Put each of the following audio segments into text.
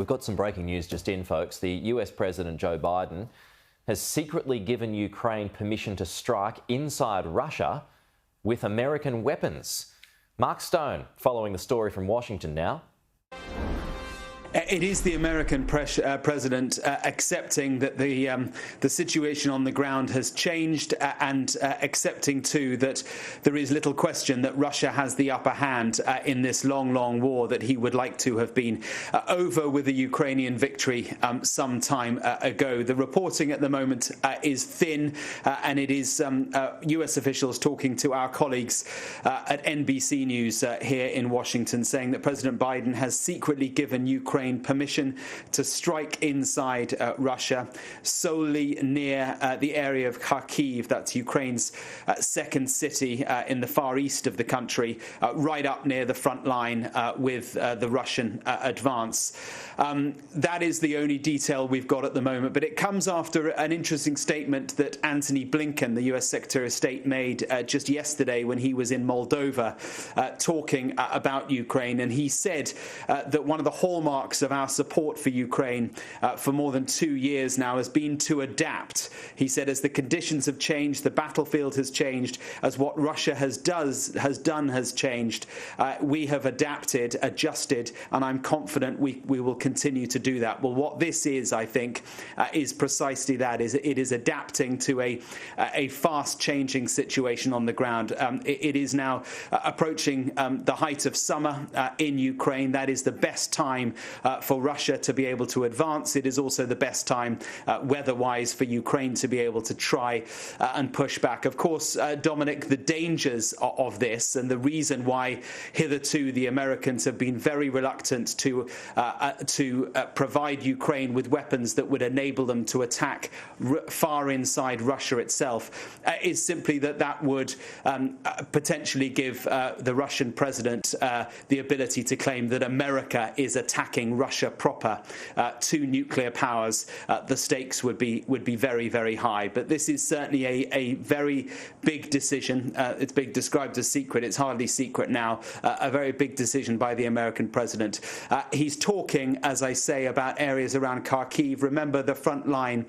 We've got some breaking news just in, folks. The US President Joe Biden has secretly given Ukraine permission to strike inside Russia with American weapons. Mark Stone following the story from Washington now. It is the American president accepting that the situation on the ground has changed and accepting too that there is little question that Russia has the upper hand in this long war that he would like to have been over with a Ukrainian victory some time ago. The reporting at the moment is thin and it is US officials talking to our colleagues at NBC News here in Washington saying that President Biden has secretly given Ukraine permission to strike inside Russia, solely near the area of Kharkiv. That's Ukraine's second city in the far east of the country, right up near the front line with the Russian advance. That is the only detail we've got at the moment, but it comes after an interesting statement that Antony Blinken, the US Secretary of State, made just yesterday when he was in Moldova talking about Ukraine, and he said that one of the hallmarks of our support for Ukraine for more than 2 years now has been to adapt. He said as the conditions have changed, the battlefield has changed, as what Russia has done has changed, we have adapted, adjusted, and I'm confident we will continue to do that. Well, what this is, I think, is precisely that. It is adapting to a fast-changing situation on the ground. It is now approaching the height of summer in Ukraine. That is the best time for Russia to be able to advance. It is also the best time weather-wise for Ukraine to be able to try and push back. Of course, Dominic, the dangers of this and the reason why hitherto the Americans have been very reluctant to provide Ukraine with weapons that would enable them to attack far inside Russia itself is simply that would potentially give the Russian president the ability to claim that America is attacking Russia proper. Two nuclear powers, the stakes would be very, very high. But this is certainly a very big decision. It's being described as secret. It's hardly secret now. A very big decision by the American president. He's talking, as I say, about areas around Kharkiv. Remember, the front line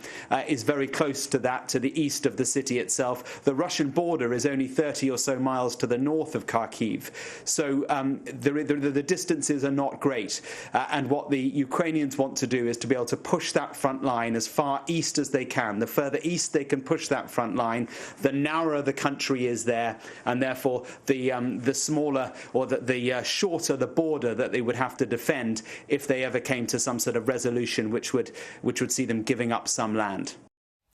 is very close to that, to the east of the city itself. The Russian border is only 30 or so miles to the north of Kharkiv. So the distances are not great. And what the Ukrainians want to do is to be able to push that front line as far east as they can. The further east they can push that front line, the narrower the country is there, and therefore the smaller or the shorter the border that they would have to defend if they ever came to some sort of resolution which would see them giving up some land.